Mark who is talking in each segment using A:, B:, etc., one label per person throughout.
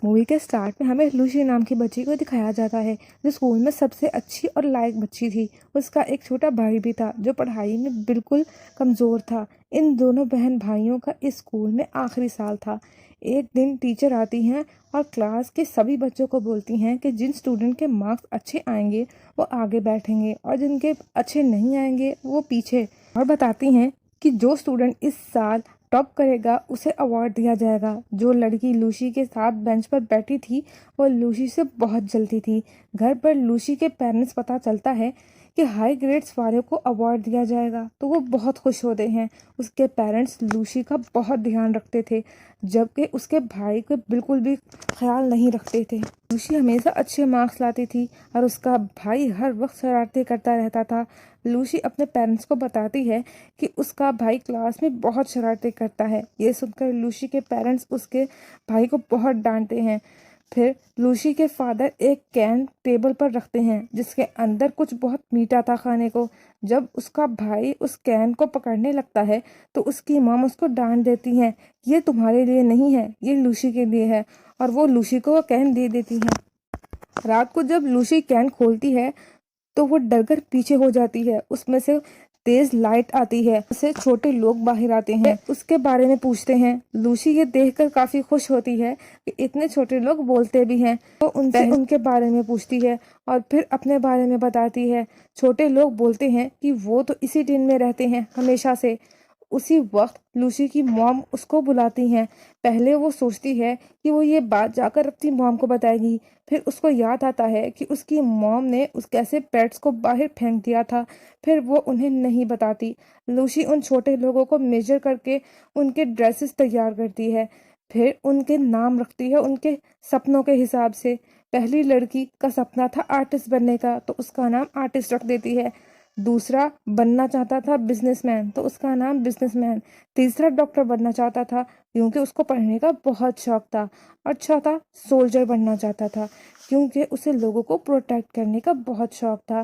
A: Movie के start में हमें लूसी नाम की बच्ची को दिखाया जाता है जो स्कूल में सबसे अच्छी और लायक बच्ची थी। उसका एक छोटा भाई भी था जो पढ़ाई में बिल्कुल कमज़ोर था। इन दोनों बहन भाइयों का इस स्कूल में आखिरी साल था। एक दिन टीचर आती हैं और क्लास के सभी बच्चों को बोलती हैं कि जिन स्टूडेंट के मार्क्स अच्छे आएंगे वो आगे बैठेंगे और जिनके अच्छे नहीं आएंगे वो पीछे। और बताती हैं कि जो स्टूडेंट इस साल टॉप करेगा उसे अवार्ड दिया जाएगा। जो लड़की लूसी के साथ बेंच पर बैठी थी वो लूसी से बहुत जलती थी। घर पर लूसी के पेरेंट्स पता चलता है कि हाई ग्रेड्स वाले को अवार्ड दिया जाएगा तो वो बहुत खुश होते हैं। उसके पेरेंट्स लूसी का बहुत ध्यान रखते थे जबकि उसके भाई को बिल्कुल भी ख्याल नहीं रखते थे। लूसी हमेशा अच्छे मार्क्स लाती थी और उसका भाई हर वक्त शरारतें करता रहता था। लूसी अपने पेरेंट्स को बताती है कि उसका भाई क्लास में बहुत शरारतें करता है। ये सुनकर लूसी के पेरेंट्स उसके भाई को बहुत डांटते हैं। फिर लूसी के फादर एक कैन टेबल पर रखते हैं जिसके अंदर कुछ बहुत मीठा था खाने को। जब उसका भाई उस कैन को पकड़ने लगता है तो उसकी मॉम उसको डांट देती है, ये तुम्हारे लिए नहीं है, ये लूसी के लिए है, और वो लूसी को वो कैन दे देती है। रात को जब लूसी कैन खोलती है तो वो डरकर पीछे हो जाती है। उसमें से तेज लाइट आती है, उससे छोटे लोग बाहर आते हैं, उसके बारे में पूछते हैं। लूसी ये देखकर काफी खुश होती है कि इतने छोटे लोग बोलते भी हैं। तो उनसे उनके बारे में पूछती है और फिर अपने बारे में बताती है। छोटे लोग बोलते हैं कि वो तो इसी टीन में रहते हैं हमेशा से। उसी वक्त लूसी की मॉम उसको बुलाती हैं। पहले वो सोचती है कि वो ये बात जाकर अपनी मॉम को बताएगी। फिर उसको याद आता है कि उसकी मॉम ने उस कैसे पेट्स को बाहर फेंक दिया था। फिर वो उन्हें नहीं बताती। लूसी उन छोटे लोगों को मेजर करके उनके ड्रेसेस तैयार करती है। फिर उनके नाम रखती है उनके सपनों के हिसाब से। पहली लड़की का सपना था आर्टिस्ट बनने का तो उसका नाम आर्टिस्ट रख देती है। दूसरा बनना चाहता था बिजनेसमैन तो उसका नाम बिजनेसमैन। तीसरा डॉक्टर बनना चाहता था क्योंकि उसको पढ़ने का बहुत शौक था। और चौथा सोल्जर बनना चाहता था क्योंकि उसे लोगों को प्रोटेक्ट करने का बहुत शौक था।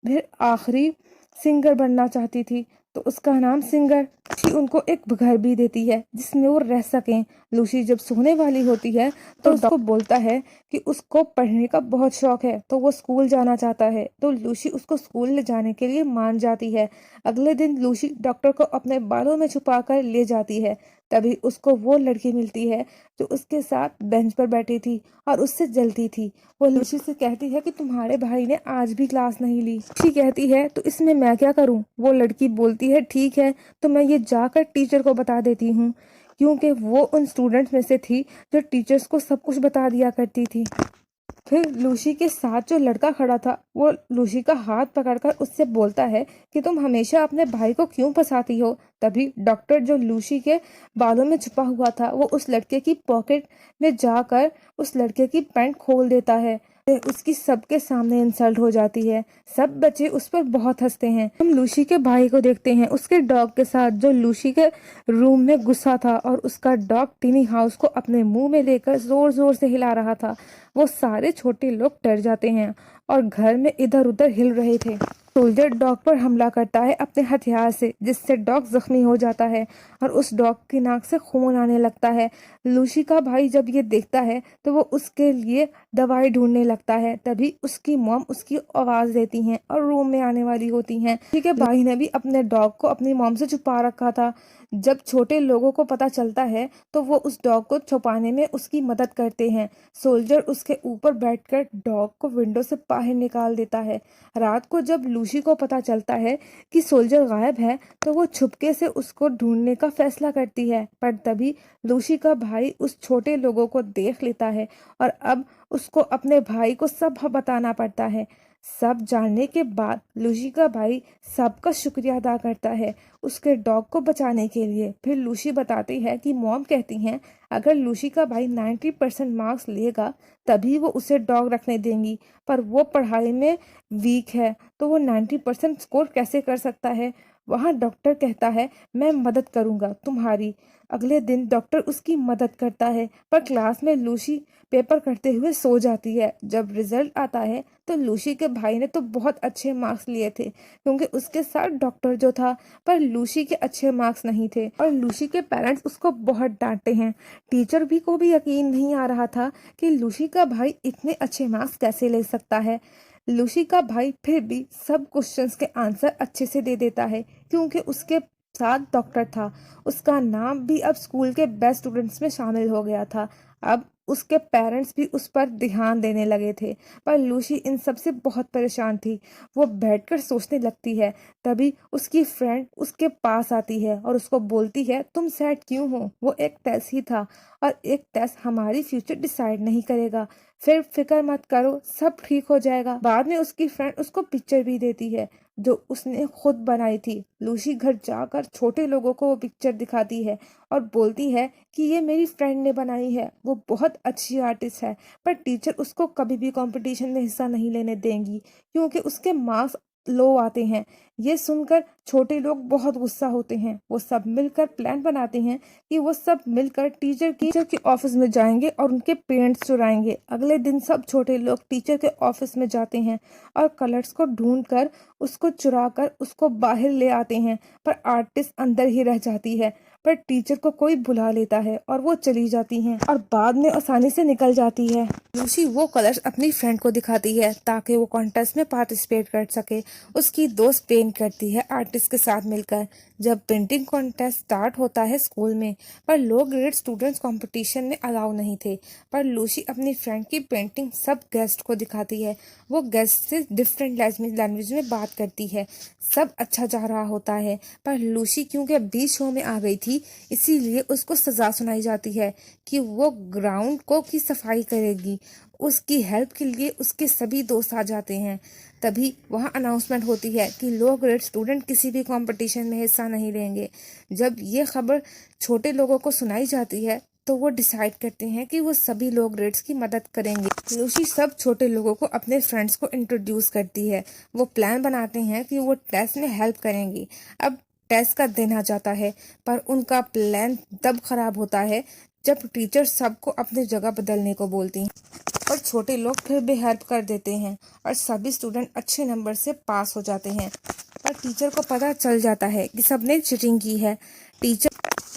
A: फिर आखिरी सिंगर बनना चाहती थी तो उसका नाम सिंगर। लूसी उनको एक घर भी देती है जिसमें वो रह सकें। लूसी जब सोने वाली होती है तो उसको बोलता है कि उसको पढ़ने का बहुत शौक है तो वो स्कूल जाना चाहता है। तो लूसी उसको स्कूल ले जाने के लिए मान जाती है। अगले दिन लूसी डॉक्टर को अपने बालों में छुपा कर ले जाती है। तभी उसको वो लड़की मिलती है जो उसके साथ बेंच पर बैठी थी और उससे जलती थी। वो लूसी से कहती है कि तुम्हारे भाई ने आज भी क्लास नहीं ली। लूसी कहती है तो इसमें मैं क्या करूं। वो लड़की बोलती है ठीक है तो मैं ये जाकर टीचर को बता देती हूँ, क्योंकि वो उन स्टूडेंट्स में से थी जो टीचर्स को सब कुछ बता दिया करती थी। फिर लूसी के साथ जो लड़का खड़ा था वो लूसी का हाथ पकड़कर उससे बोलता है कि तुम हमेशा अपने भाई को क्यों फंसाती हो। तभी डॉक्टर जो लूसी के बालों में छुपा हुआ था वो उस लड़के की पॉकेट में जाकर उस लड़के की पैंट खोल देता है। उसकी सबके सामने इंसल्ट हो जाती है। सब बच्चे उस पर बहुत हंसते हैं। हम लूसी के भाई को देखते हैं उसके डॉग के साथ जो लूसी के रूम में गुस्सा था और उसका डॉग टिनी हाउस को अपने मुंह में लेकर जोर जोर से हिला रहा था। वो सारे छोटे लोग डर जाते हैं और घर में इधर उधर हिल रहे थे। सोल्जर डॉग पर हमला करता है अपने हथियार से जिससे डॉग जख्मी हो जाता है और उस डॉग की नाक से खून आने लगता है। लूसी का भाई जब ये देखता है तो वो उसके लिए दवाई ढूंढने लगता है। तभी उसकी मॉम उसकी आवाज देती हैं और रूम में आने वाली होती हैं। लूसी के भाई ने भी अपने डॉग को अपनी मॉम से छुपा रखा था। जब छोटे लोगों को पता चलता है तो वो उस डॉग को छुपाने में उसकी मदद करते हैं। सोल्जर उसके ऊपर बैठकर डॉग को विंडो से बाहर निकाल देता है। रात को जब लूसी को पता चलता है कि सोल्जर गायब है तो वो छुपके से उसको ढूंढने का फैसला करती है। पर तभी लूसी का भाई उस छोटे लोगों को देख लेता है और अब उसको अपने भाई को सब बताना पड़ता है। सब जानने के बाद लूसी का भाई सबका शुक्रिया अदा करता है उसके डॉग को बचाने के लिए। फिर लूसी बताती है कि मॉम कहती हैं अगर लूसी का भाई 90% मार्क्स लेगा तभी वो उसे डॉग रखने देंगी, पर वो पढ़ाई में वीक है तो वो 90% स्कोर कैसे कर सकता है। वहाँ डॉक्टर कहता है, मैं मदद करूंगा तुम्हारी। अगले दिन डॉक्टर उसकी मदद करता है, पर क्लास में लूसी पेपर करते हुए सो जाती है। जब रिजल्ट आता है तो लूसी के भाई ने तो बहुत अच्छे मार्क्स लिए थे, क्योंकि उसके साथ डॉक्टर जो था, पर लूसी के अच्छे मार्क्स नहीं थे और लूसी के पेरेंट्स उसको बहुत डांटते हैं। टीचर भी को भी यकीन नहीं आ रहा था कि लूसी का भाई इतने अच्छे मार्क्स कैसे ले सकता है। लूसी का भाई फिर भी सब क्वेश्चंस के आंसर अच्छे से दे देता है, क्योंकि उसके साथ डॉक्टर था। उसका नाम भी अब स्कूल के बेस्ट स्टूडेंट्स में शामिल हो गया था। अब उसके पेरेंट्स भी उस पर ध्यान देने लगे थे, पर लूसी इन सब से बहुत परेशान थी। वो बैठकर सोचने लगती है। तभी उसकी फ्रेंड उसके पास आती है और उसको बोलती है, तुम सैड क्यों हो? वो एक टेस्ट ही था, और एक टेस्ट हमारी फ्यूचर डिसाइड नहीं करेगा। फिर फिक्र मत करो, सब ठीक हो जाएगा। बाद में उसकी फ्रेंड उसको पिक्चर भी देती है जो उसने खुद बनाई थी। लूसी घर जाकर छोटे लोगों को वो पिक्चर दिखाती है और बोलती है कि ये मेरी फ्रेंड ने बनाई है, वो बहुत अच्छी आर्टिस्ट है। पर टीचर उसको कभी भी कंपटीशन में हिस्सा नहीं लेने देंगी, क्योंकि उसके मार्क्स लो आते हैं। ये सुनकर छोटे लोग बहुत गुस्सा होते हैं। वो सब मिलकर प्लान बनाते हैं कि वो सब मिलकर टीचर के ऑफिस में जाएंगे और उनके पेरेंट्स चुराएंगे। अगले दिन सब छोटे लोग टीचर के ऑफिस में जाते हैं और कलर्स को ढूंढकर उसको चुराकर उसको बाहर ले आते हैं, पर आर्टिस्ट अंदर ही रह जाती है। पर टीचर को कोई बुला लेता है और वो चली जाती हैं और बाद में आसानी से निकल जाती है। लूसी वो कलर्स अपनी फ्रेंड को दिखाती है ताकि वो कॉन्टेस्ट में पार्टिसिपेट कर सके। उसकी दोस्त पेंट करती है आर्टिस्ट के साथ मिलकर। जब पेंटिंग कॉन्टेस्ट स्टार्ट होता है स्कूल में, पर लो ग्रेड स्टूडेंट्स कंपटीशन में अलाउ नहीं थे, पर लूसी अपनी फ्रेंड की पेंटिंग सब गेस्ट को दिखाती है। वो गेस्ट से डिफरेंट लैंग्वेज में बात करती है। सब अच्छा जा रहा होता है, पर लूसी क्योंकि बीच शो में आ गई थी, इसीलिए उसको सजा सुनाई जाती है कि वो ग्राउंड को की सफाई करेगी। उसकी हेल्प के लिए उसके सभी दोस्त आ जाते हैं। तभी वहाँ अनाउंसमेंट होती है कि लो ग्रेड स्टूडेंट किसी भी कंपटीशन में हिस्सा नहीं लेंगे। जब ये खबर छोटे लोगों को सुनाई जाती है तो वो डिसाइड करते हैं कि वो सभी लो ग्रेड्स की मदद करेंगे। लूसी सब छोटे लोगों को अपने फ्रेंड्स को इंट्रोड्यूस करती है। वो प्लान बनाते हैं कि वो टेस्ट में हेल्प करेंगी। अब टेस्ट का दिन आ जाता है, पर उनका प्लान तब खराब होता है जब टीचर सबको अपनी जगह बदलने को बोलती हैं, और छोटे लोग फिर भी हेल्प कर देते हैं और सभी स्टूडेंट अच्छे नंबर से पास हो जाते हैं। पर टीचर को पता चल जाता है कि सबने चीटिंग की है।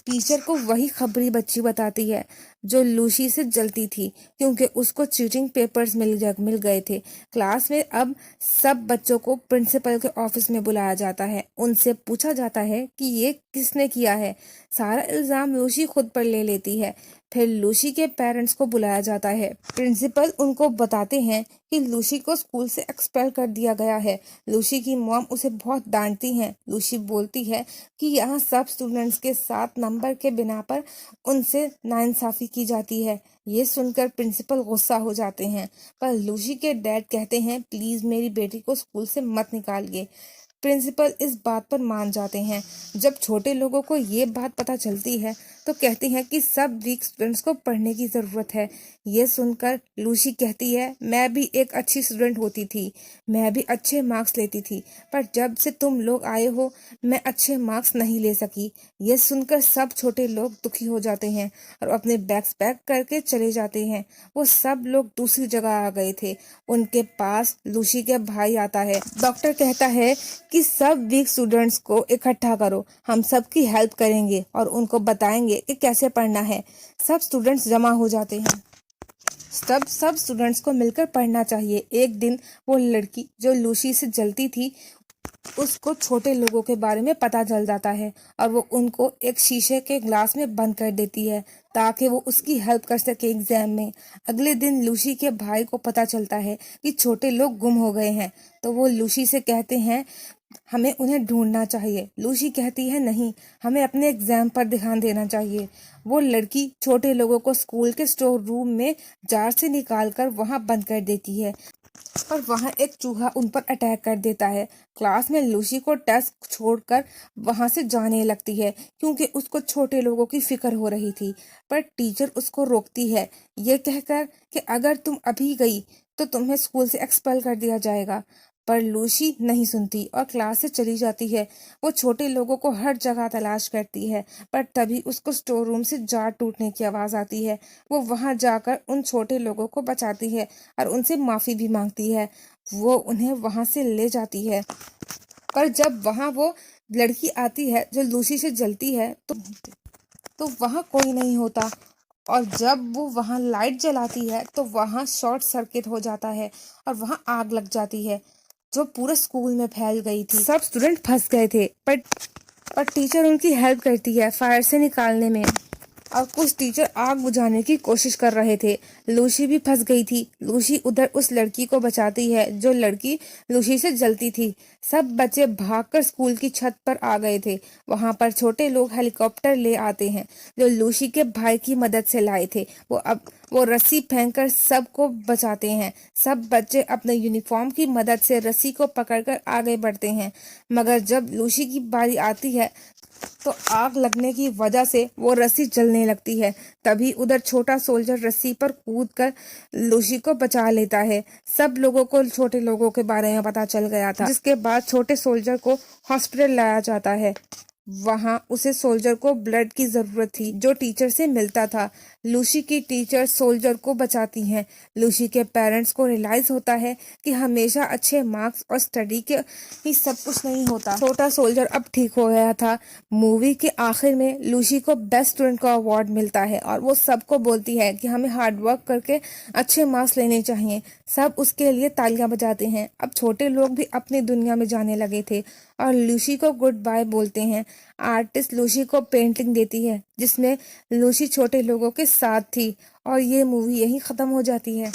A: टीचर को वही खबरी बच्ची बताती है जो लूसी से जलती थी, क्योंकि उसको चीटिंग पेपर्स मिल गए थे। क्लास में अब सब बच्चों को प्रिंसिपल के ऑफिस में बुलाया जाता है। उनसे पूछा जाता है कि ये किसने किया है। सारा इल्जाम लूसी खुद पर ले लेती है। फिर लूसी के पेरेंट्स को बुलाया जाता है। प्रिंसिपल उनको बताते हैं कि लूसी को स्कूल से एक्सपेल कर दिया गया है। लूसी की मॉम उसे बहुत डांटती हैं। लूसी बोलती है कि यहाँ सब स्टूडेंट्स के साथ नंबर के बिना पर उनसे नाइंसाफी की जाती है। ये सुनकर प्रिंसिपल गुस्सा हो जाते हैं, पर लूसी के डैड कहते हैं, प्लीज मेरी बेटी को स्कूल से मत निकालिए। प्रिंसिपल इस बात पर मान जाते हैं। जब छोटे लोगों को ये बात पता चलती है तो कहते हैं कि सब वीक स्टूडेंट्स को पढ़ने की जरूरत है। ये सुनकर लूसी कहती है, मैं भी एक अच्छी स्टूडेंट होती थी, मैं भी अच्छे मार्क्स लेती थी, पर जब से तुम लोग आए हो मैं अच्छे मार्क्स नहीं ले सकी। ये सुनकर सब छोटे लोग दुखी हो जाते हैं और अपने बैग्स पैक करके चले जाते हैं। वो सब लोग दूसरी जगह आ गए थे। उनके पास लूसी के भाई आता है। डॉक्टर कहता है कि सब वीक स्टूडेंट्स को इकट्ठा करो, हम सबकी हेल्प करेंगे और उनको बताएंगे कि कैसे पढ़ना है। सब स्टूडेंट्स जमा हो जाते हैं। सब स्टूडेंट्स को मिलकर पढ़ना चाहिए। एक दिन वो लड़की जो लूसी से जलती थी, उसको छोटे लोगों के बारे में पता चल जाता है और वो उनको एक शीशे के ग्लास में बंद कर देती है ताकि वो उसकी हेल्प कर सके एग्जाम में। अगले दिन लूसी के भाई को पता चलता है कि छोटे लोग गुम हो गए हैं, तो वो लूसी से कहते हैं हमें उन्हें ढूंढना चाहिए। लूसी कहती है नहीं, हमें अपने एग्जाम पर ध्यान देना चाहिए। वो लड़की छोटे लोगों को स्कूल के स्टोर रूम में जार से निकालकर वहां बंद कर देती है और वहां एक चूहा उन पर अटैक कर देता है। क्लास में लूसी को टेस्ट छोड़कर वहां से जाने लगती है, क्योंकि उसको छोटे लोगों की फिक्र हो रही थी। पर टीचर उसको रोकती है, ये कहकर कि अगर तुम अभी गई तो तुम्हें स्कूल से एक्सपेल कर दिया जाएगा। पर लूसी नहीं सुनती और क्लास से चली जाती है। वो छोटे लोगों को हर जगह तलाश करती है, पर तभी उसको स्टोर रूम से जार टूटने की आवाज आती है। वो वहां जाकर उन छोटे लोगों को बचाती है और उनसे माफी भी मांगती है। वो उन्हें वहां से ले जाती है, पर जब वहां वो लड़की आती है जो लूसी से जलती है तो वहां कोई नहीं होता। और जब वो वहां लाइट जलाती है तो वहां शॉर्ट सर्किट हो जाता है और वहां आग लग जाती है जो पूरे स्कूल में फैल गई थी। सब स्टूडेंट फंस गए थे, पर टीचर उनकी हेल्प करती है फायर से निकालने में। और कुछ टीचर आग बुझाने की कोशिश कर रहे थे। लूसी भी फंस गई थी। लूसी उधर उस लड़की को बचाती है जो लड़की लूसी से जलती थी। सब बच्चे भागकर स्कूल की छत पर आ गए थे। वहां पर छोटे लोग हेलीकॉप्टर ले आते हैं जो लूसी के भाई की मदद से लाए थे। वो रस्सी फेंककर सबको बचाते हैं। सब बच्चे अपने यूनिफॉर्म की मदद से रस्सी को पकड़कर आगे बढ़ते हैं, मगर जब लूसी की बारी आती है तो आग लगने की वजह से वो रस्सी जलने लगती है। तभी उधर छोटा सोल्जर रस्सी पर कूदकर लूसी को बचा लेता है। सब लोगों को छोटे लोगों के बारे में पता चल गया था, जिसके बाद छोटे सोल्जर को हॉस्पिटल लाया जाता है। वहां उसे सोल्जर को ब्लड की जरूरत थी जो टीचर से मिलता था। लूसी की टीचर सोल्जर को बचाती हैं। लूसी के पेरेंट्स को रियलाइज होता है कि हमेशा अच्छे मार्क्स और स्टडी के ही सब कुछ नहीं होता। छोटा सोल्जर अब ठीक हो गया था। मूवी के आखिर में लूसी को बेस्ट स्टूडेंट का अवार्ड मिलता है और वो सबको बोलती है कि हमें हार्ड वर्क करके अच्छे मार्क्स लेने चाहिए। सब उसके लिए तालियां बजाते हैं। अब छोटे लोग भी अपनी दुनिया में जाने लगे थे और लूसी को गुड बाय बोलते हैं। आर्टिस्ट लूसी को पेंटिंग देती है जिसमें लूसी छोटे लोगों के साथ थी और ये मूवी यहीं खत्म हो जाती है।